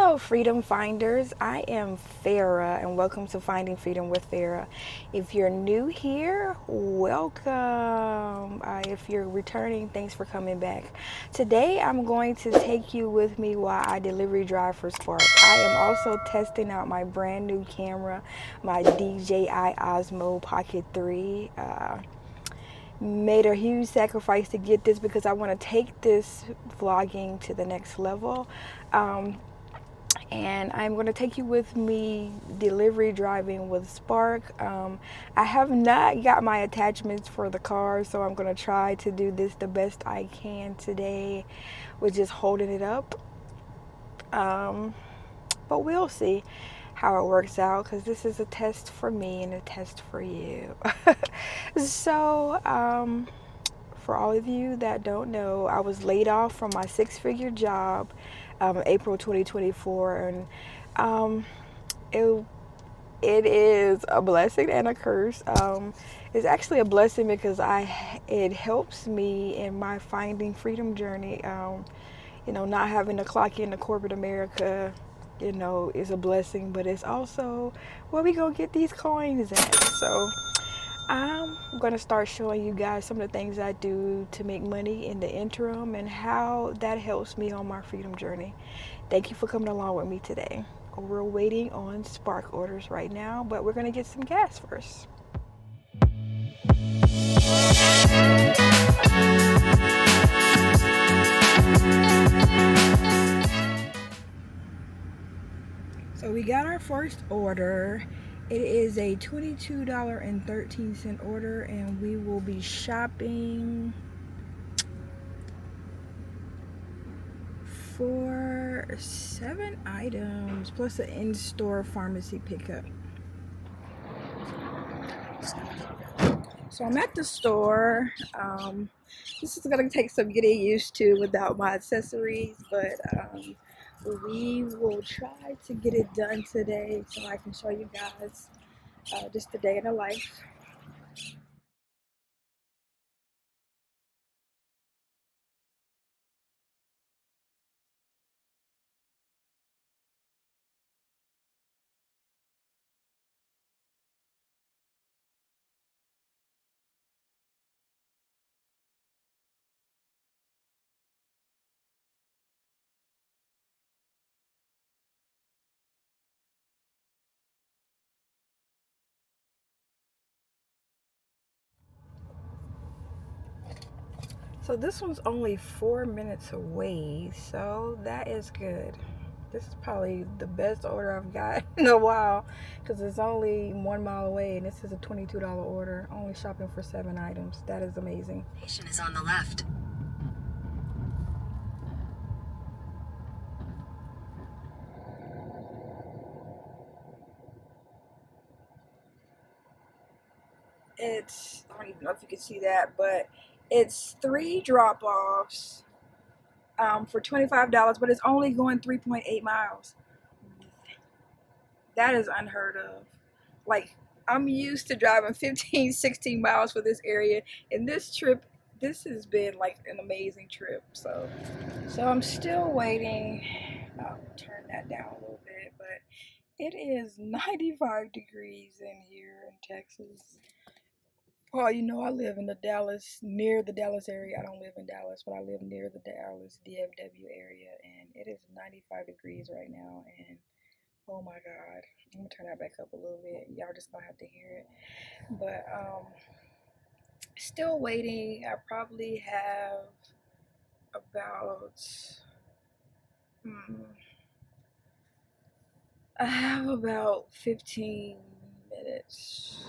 Hello, Freedom Finders. I am Farrah, and welcome to Finding Freedom with Farrah. If you're new here, welcome. If you're returning, thanks for coming back. Today, I'm going to take you with me while I delivery drive for Spark. I am also testing out my brand new camera, my DJI Osmo Pocket 3. Made a huge sacrifice to get this because I want to take this vlogging to the next level. And I'm going to take you with me delivery driving with Spark. I have not got my attachments for the car, so I'm going to try to do this the best I can today with just holding it up. But we'll see how it works out because this is a test for me and a test for you. So, for all of you that don't know, I was laid off from my six-figure job April 2024, and it is a blessing and a curse. It's actually a blessing because it helps me in my finding freedom journey. Not having to clock into corporate America, is a blessing, but it's also where we gonna get these coins at. So I'm going to start showing you guys some of the things I do to make money in the interim and how that helps me on my freedom journey. Thank you for coming along with me today. We're waiting on Spark orders right now, but we're going to get some gas first. So we got our first order. It is a $22.13 order, and we will be shopping for 7 items plus an in-store pharmacy pickup. So I'm at the store. This is gonna take some getting used to without my accessories, but we will try to get it done today so I can show you guys just a day in the life. So this one's only 4 minutes away, so that is good. This is probably the best order I've got in a while because it's only 1 mile away, and this is a $22 order. Only shopping for 7 items. That is amazing. Station is on the left. I don't even know if you can see that, but it's 3 drop-offs for $25, but it's only going 3.8 miles. That is unheard of. Like, I'm used to driving 15, 16 miles for this area, and this has been like an amazing trip. So I'm still waiting. I'll turn that down a little bit, but it is 95 degrees in here in Texas. Well, I live in near the Dallas area. I don't live in Dallas, but I live near the Dallas DFW area, and it is 95 degrees right now, and oh my God. I'm gonna turn that back up a little bit. Y'all just gonna have to hear it. But still waiting. I probably have about I have about 15 minutes.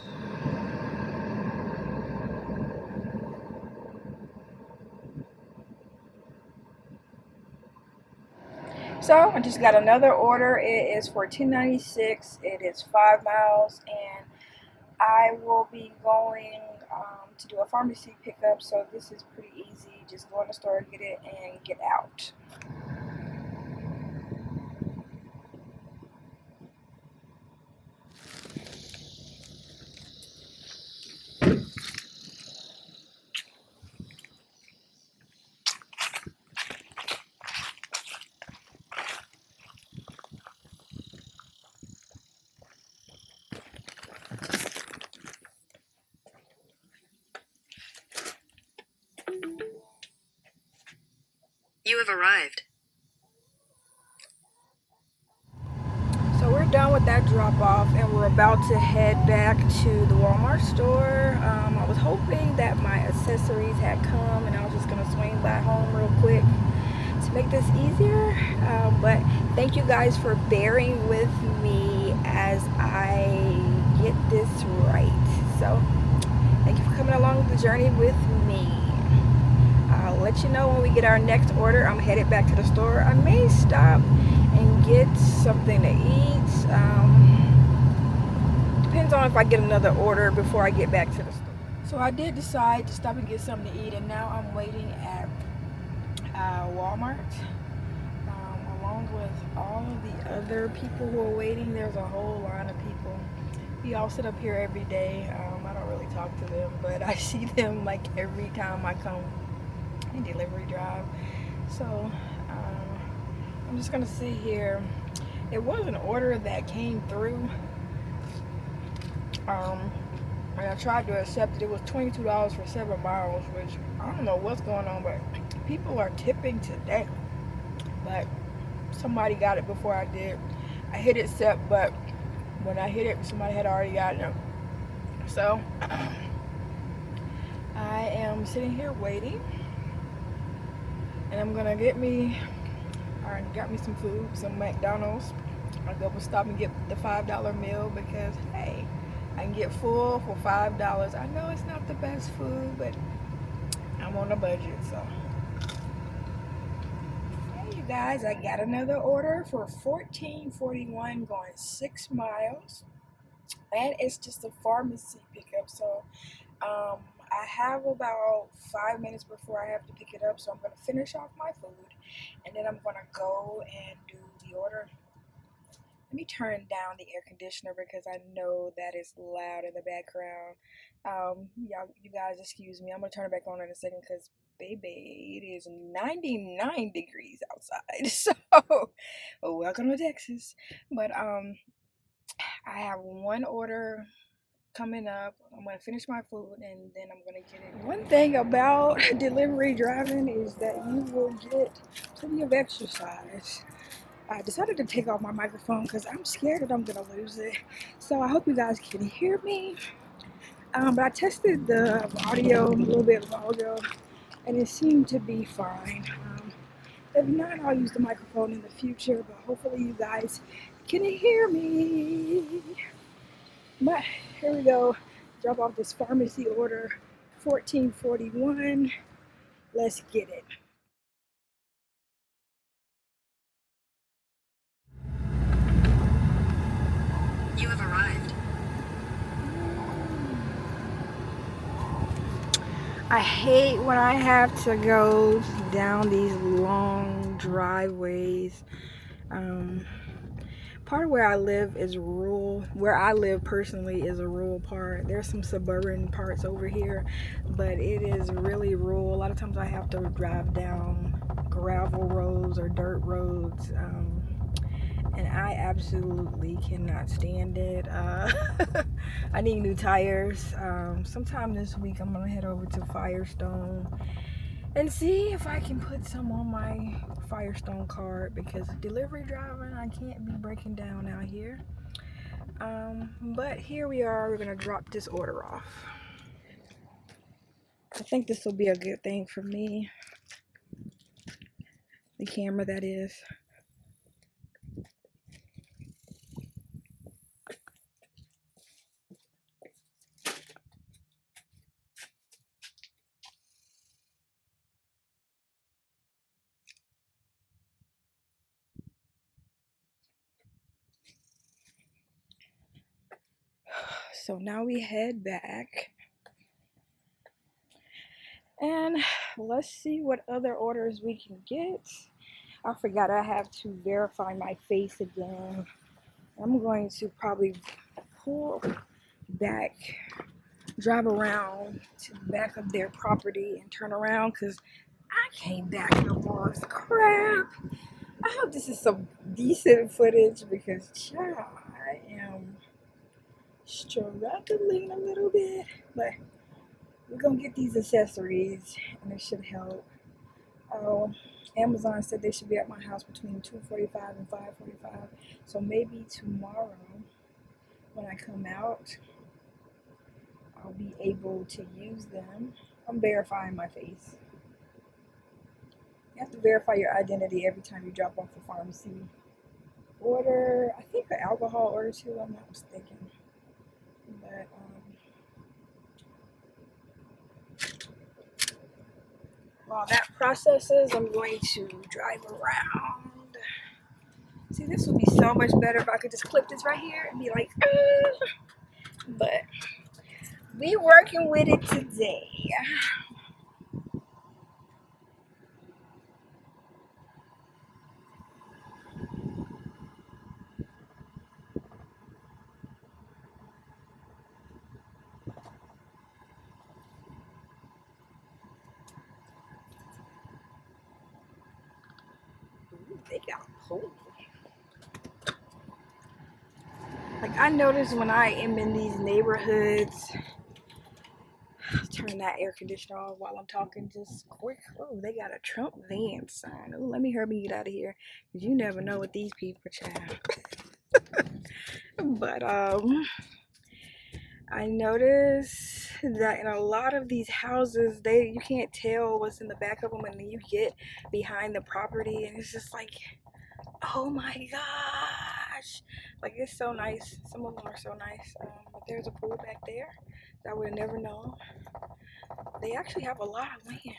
So I just got another order. It is for $10.96. It is 5 miles, and I will be going to do a pharmacy pickup. So this is pretty easy. Just go in the store, get it, and get out. You have arrived. So we're done with that drop off and we're about to head back to the Walmart store. I was hoping that my accessories had come and I was just gonna swing by home real quick to make this easier. But thank you guys for bearing with me as I get this right. So thank you for coming along the journey with me. I'll let you know when we get our next order. I'm headed back to the store. I may stop and get something to eat. Depends on if I get another order before I get back to the store. So I did decide to stop and get something to eat, and now I'm waiting at Walmart. Along with all of the other people who are waiting, there's a whole line of people. We all sit up here every day. I don't really talk to them, but I see them like every time I come and delivery drive. So I'm just gonna sit here. It was an order that came through, and I tried to accept it. It was $22 for 7 miles, which I don't know what's going on, but people are tipping today. But somebody got it before I did. I hit accept, but when I hit it, somebody had already gotten it. So I am sitting here waiting, and I'm gonna get me. I got me some food, some McDonald's. I'll go and stop and get the $5 meal because hey, I can get full for $5. I know it's not the best food, but I'm on a budget, so. Hey you guys, I got another order for $14.41 going 6 miles. And it's just a pharmacy pickup, so I have about 5 minutes before I have to pick it up, so I'm going to finish off my food and then I'm going to go and do the order. Let me turn down the air conditioner because I know that is loud in the background. You guys excuse me. I'm going to turn it back on in a second because baby, it is 99 degrees outside. So welcome to Texas. But I have one order coming up. I'm gonna finish my food and then I'm gonna get it. One thing about delivery driving is that you will get plenty of exercise. I decided to take off my microphone because I'm scared that I'm gonna lose it. So I hope you guys can hear me. But I tested the audio a little bit while ago and it seemed to be fine. If not, I'll use the microphone in the future, but hopefully you guys can hear me. But here we go. Drop off this pharmacy order, $14.41. Let's get it. You have arrived. I hate when I have to go down these long driveways. Part of where I live is rural. Where I live personally is a rural part. There's some suburban parts over here, but it is really rural. A lot of times I have to drive down gravel roads or dirt roads, and I absolutely cannot stand it. I need new tires. Sometime this week I'm gonna head over to Firestone and see if I can put some on my Firestone card because delivery driving, I can't be breaking down out here. But here we are. We're gonna drop this order off. I think this will be a good thing for me. The camera, that is. So now we head back. And let's see what other orders we can get. I forgot I have to verify my face again. I'm going to probably pull back, drive around to the back of their property and turn around because I came back up on crap. I hope this is some decent footage because child, I am struggling a little bit, but we're gonna get these accessories and it should help. Oh, Amazon said they should be at my house between 2:45 and 5:45. So maybe tomorrow when I come out, I'll be able to use them. I'm verifying my face. You have to verify your identity every time you drop off a pharmacy order. I think the alcohol order too, I'm not mistaken. But while that processes, I'm going to drive around. See, this would be so much better if I could just clip this right here and be like, but we working with it today. Ooh, they got a pool. Like I notice when I am in these neighborhoods, turn that air conditioner off while I'm talking just quick. Oh, they got a Trump van sign. Oh, let me hurry and get out of here, because you never know what these people child. But I notice that in a lot of these houses, you can't tell what's in the back of them, and then you get behind the property, and it's just like, oh my gosh, like it's so nice. Some of them are so nice. But there's a pool back there that I would have never known. They actually have a lot of land.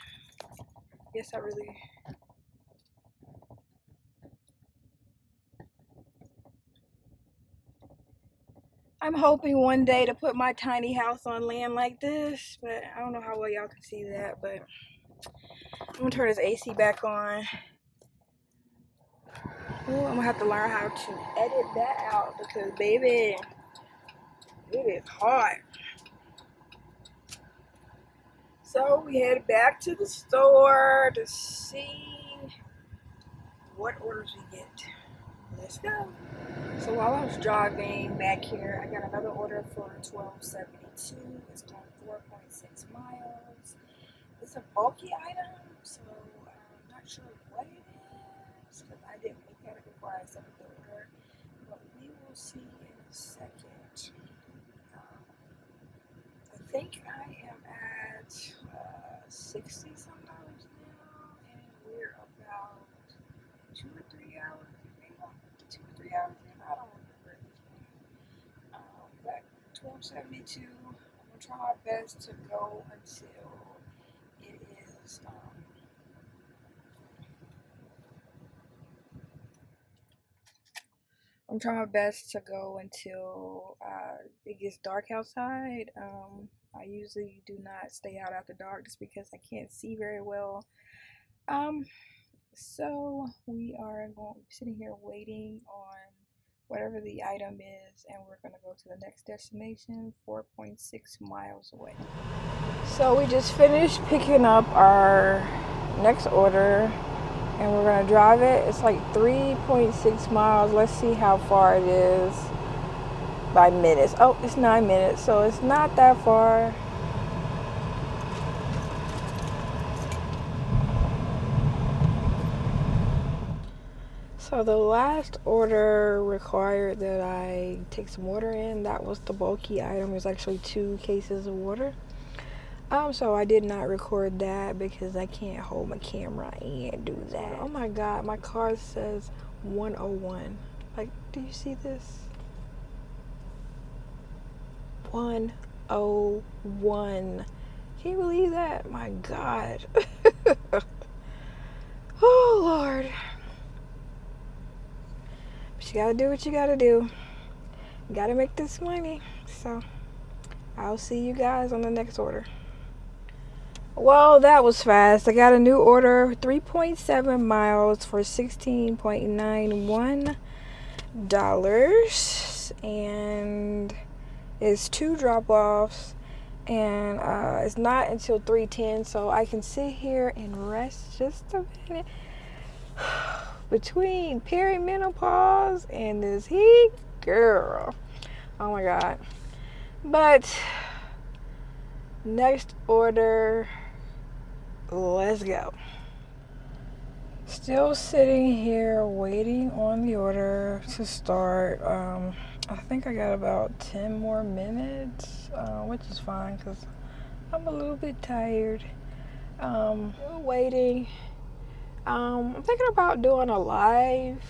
Yes, I'm hoping one day to put my tiny house on land like this, but I don't know how well y'all can see that. But I'm gonna turn this AC back on. Ooh, I'm gonna have to learn how to edit that out, because baby, it is hot. So we head back to the store to see what orders we get. Let's go. So while I was driving back here, I got another order for $12.72. It's going 4.6 miles. It's a bulky item, so I'm not sure what it is, because I didn't look at it before I accepted the order. But we will see in a second. I think I am at 60 some dollars now, and we're about 2 or 3 hours, maybe 2 or 3 hours in. I don't remember at this point. But $12.72. I'm gonna try my best to go until it is. I'm trying my best to go until it gets dark outside. I usually do not stay out after dark just because I can't see very well. So we are sitting here waiting on whatever the item is, and we're gonna go to the next destination, 4.6 miles away. So we just finished picking up our next order, and we're gonna drive it. It's like 3.6 miles. Let's see how far it is by minutes. Oh, it's 9 minutes, so it's not that far. So the last order required that I take some water in. That was the bulky item. It was actually 2 cases of water. So I did not record that because I can't hold my camera and do that. Oh my god, my car says 101. Like, do you see this? 101. Can you believe that? My god. Oh Lord. But you gotta do what you gotta do. You gotta make this money. So I'll see you guys on the next order. Well, that was fast. I got a new order, 3.7 miles for $16.91, and it's 2 drop-offs, and it's not until 3:10, so I can sit here and rest just a minute between perimenopause and this heat, girl. Oh my god. But next order, let's go. Still sitting here waiting on the order to start. I think I got about 10 more minutes, which is fine because I'm a little bit tired. Still waiting. I'm thinking about doing a live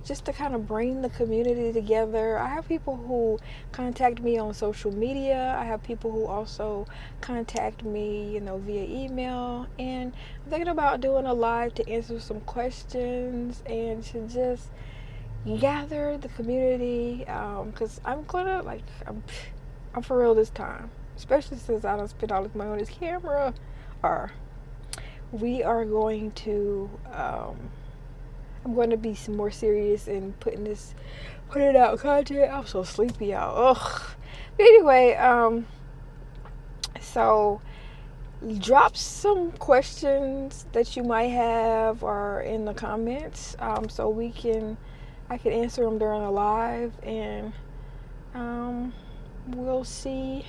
just to kind of bring the community together. I have people who contact me on social media. I have people who also contact me, via email. And I'm thinking about doing a live to answer some questions and to just gather the community. Because I'm gonna I'm for real this time, especially since I don't spend all this money on this camera. Or we are going to I'm going to be some more serious in putting out content. I'm so sleepy, y'all. Ugh. But anyway, so drop some questions that you might have or in the comments, so I can answer them during the live, and we'll see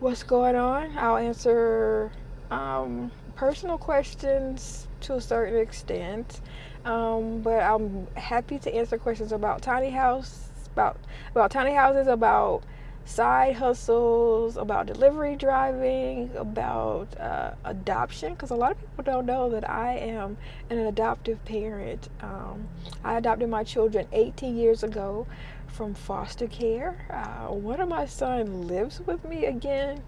what's going on. I'll answer personal questions to a certain extent, but I'm happy to answer questions about tiny tiny houses, about side hustles, about delivery driving, about adoption, because a lot of people don't know that I am an adoptive parent. I adopted my children 18 years ago from foster care. One of my sons lives with me again.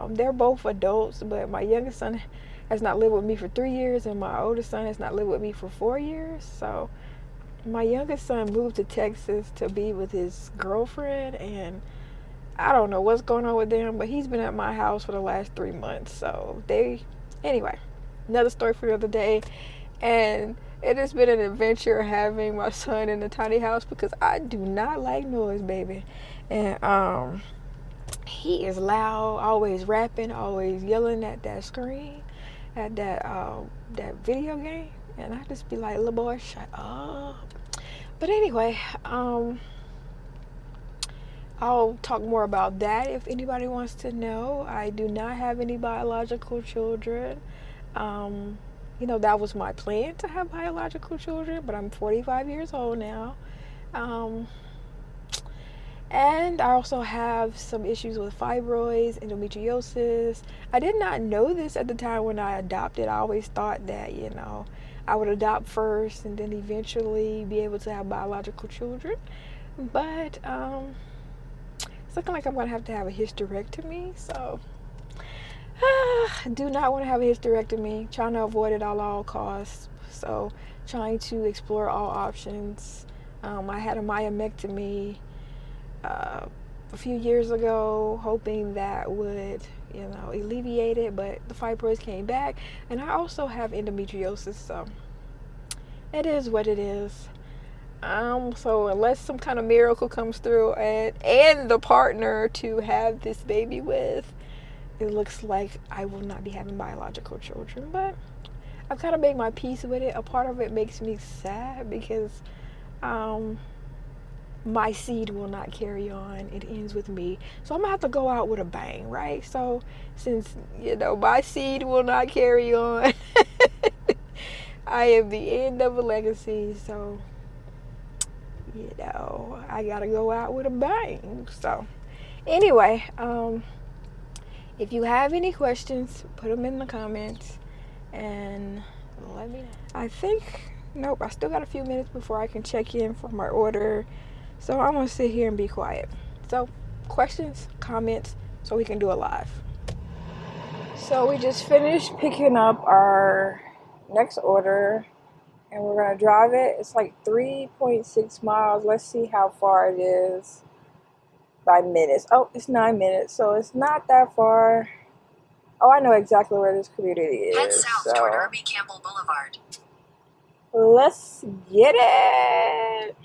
They're both adults, but my youngest son has not lived with me for 3 years, and my oldest son has not lived with me for 4 years. So my youngest son moved to Texas to be with his girlfriend, and I don't know what's going on with them, but he's been at my house for the last 3 months. So anyway, another story for the other day. And it has been an adventure having my son in the tiny house because I do not like noise, baby. And he is loud, always rapping, always yelling at that screen, at that video game, and I just be like, little boy, shut up. But anyway, I'll talk more about that if anybody wants to know. I do not have any biological children. That was my plan, to have biological children, but I'm 45 years old now. And I also have some issues with fibroids, endometriosis. I did not know this at the time when I adopted. I always thought that, I would adopt first and then eventually be able to have biological children. But it's looking like I'm going to have a hysterectomy. So I do not want to have a hysterectomy. Trying to avoid it at all costs. So trying to explore all options. I had a myomectomy a few years ago, hoping that would, alleviate it, but the fibroids came back, and I also have endometriosis, so it is what it is. So unless some kind of miracle comes through and the partner to have this baby with, it looks like I will not be having biological children, but I've kind of made my peace with it. A part of it makes me sad because my seed will not carry on. It ends with me. So I'm going to have to go out with a bang, right? So since, my seed will not carry on, I am the end of a legacy. So, I got to go out with a bang. So anyway, if you have any questions, put them in the comments and let me know. Nope, I still got a few minutes before I can check in for my order. So I'm going to sit here and be quiet. So questions, comments, so we can do it live. So we just finished picking up our next order, and we're going to drive it. It's like 3.6 miles. Let's see how far it is by minutes. Oh, it's 9 minutes, so it's not that far. Oh, I know exactly where this community is. Head south toward Irby Campbell Boulevard. Let's get it.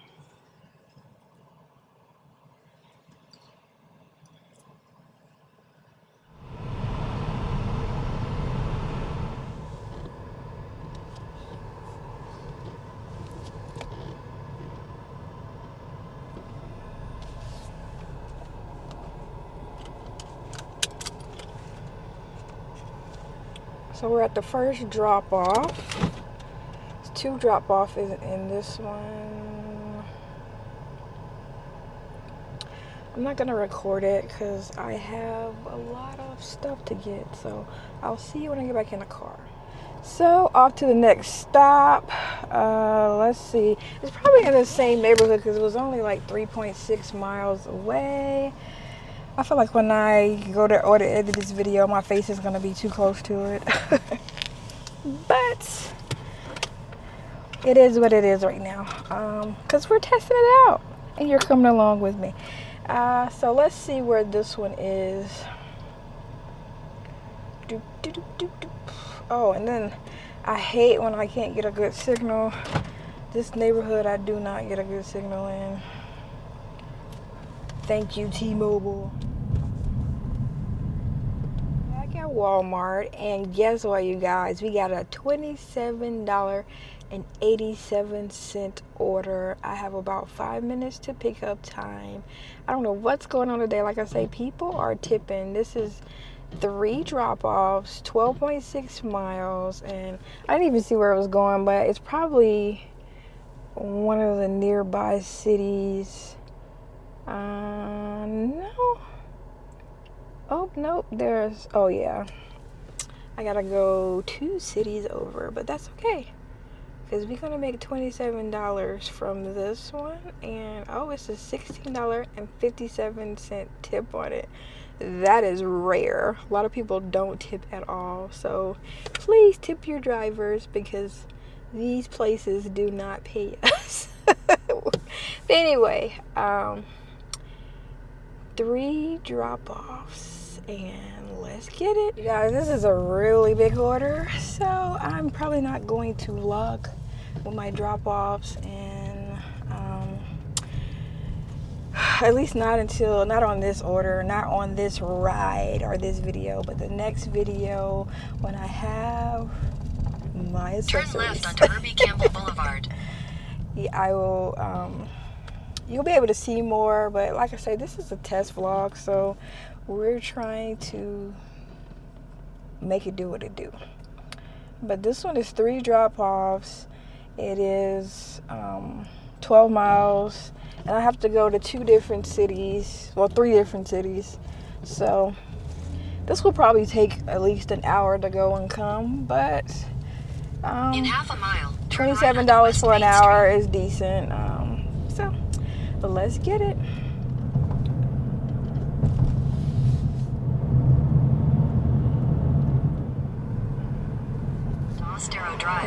So we're at the first drop off. 2 drop off is in this one. I'm not gonna record it because I have a lot of stuff to get, so I'll see you when I get back in the car. So off to the next stop. Let's see, it's probably in the same neighborhood because it was only like 3.6 miles away. I feel like when I go to order edit this video, my face is gonna be too close to it. But it is what it is right now, because we're testing it out and you're coming along with me. So let's see where this one is. Oh, and then I hate when I can't get a good signal. This neighborhood I do not get a good signal in. Thank you, T-Mobile. Back at Walmart, and guess what, you guys? We got a $27.87 order. I have about 5 minutes to pick up time. I don't know what's going on today. Like I say, people are tipping. This is 3 drop-offs, 12.6 miles, and I didn't even see where it was going, but it's probably one of the nearby cities. No. Oh, nope, oh yeah. I gotta go 2 cities over, but that's okay. Because we're gonna make $27 from this one, and oh, it's a $16.57 tip on it. That is rare. A lot of people don't tip at all, so please tip your drivers because these places do not pay us. Anyway, 3 drop-offs, and let's get it. You guys, this is a really big order, so I'm probably not going to vlog with my drop-offs, and at least not on this order, not on this ride or this video, but the next video when I have my accessories. Turn left onto Herbie Campbell Boulevard. Yeah, I will, you'll be able to see more, but like I say, this is a test vlog, so we're trying to make it do what it do. But this one is 3 drop-offs. It is 12 miles, and I have to go to 2 different cities, well, 3 different cities. So this will probably take at least an hour to go and come, but in half a mile, $27 for an hour is decent. So let's get it.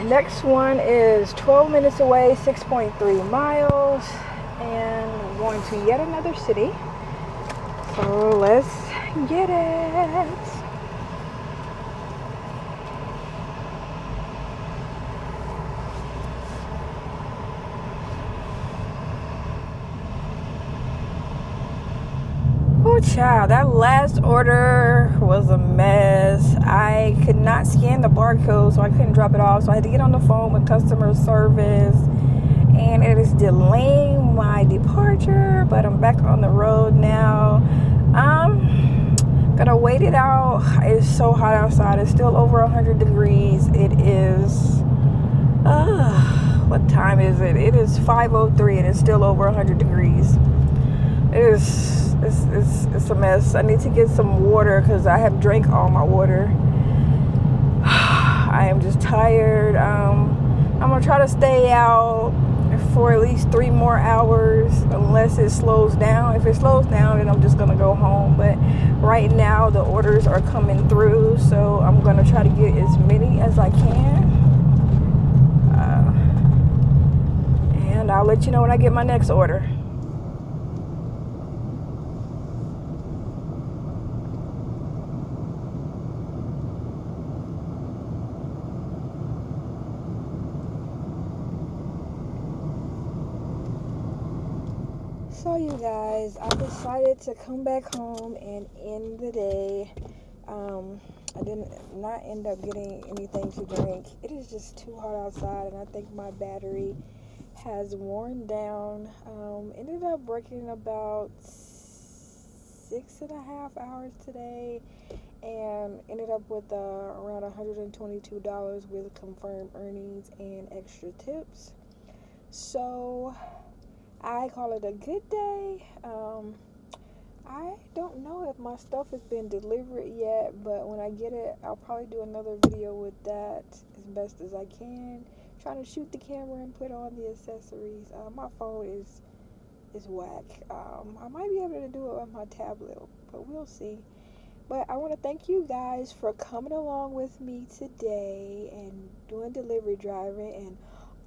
Next one is 12 minutes away, 6.3 miles, and we're going to yet another city. So let's get it. Oh child, that last order was a mess. I could not scan the barcode, so I couldn't drop it off, so I had to get on the phone with customer service, and it is delaying my departure, but I'm back on the road now. Gonna wait it out. It's so hot outside. It's still over 100 degrees. It is what time is it? It is 5:03 and it's still over 100 degrees. It's a mess. I need to get some water because I have drank all my water. I am just tired. I'm gonna try to stay out for at least 3 more hours unless it slows down. If it slows down, then I'm just gonna go home. But right now the orders are coming through, so I'm gonna try to get as many as I can. And I'll let you know when I get my next order. So you guys, I decided to come back home and end the day. I did not end up getting anything to drink. It is just too hot outside, and I think my battery has worn down. Ended up working about 6.5 hours today, and ended up with around $122 with confirmed earnings and extra tips. So I call it a good day. I don't know if my stuff has been delivered yet, but when I get it, I'll probably do another video with that as best as I can. Trying to shoot the camera and put on the accessories. My phone is whack. I might be able to do it on my tablet, but we'll see. But I want to thank you guys for coming along with me today and doing delivery driving and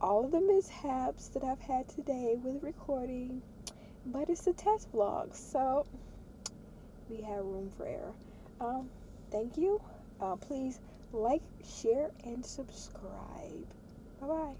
all of the mishaps that I've had today with recording. But it's a test vlog, so we have room for error. Thank you. Please like, share, and subscribe. Bye bye.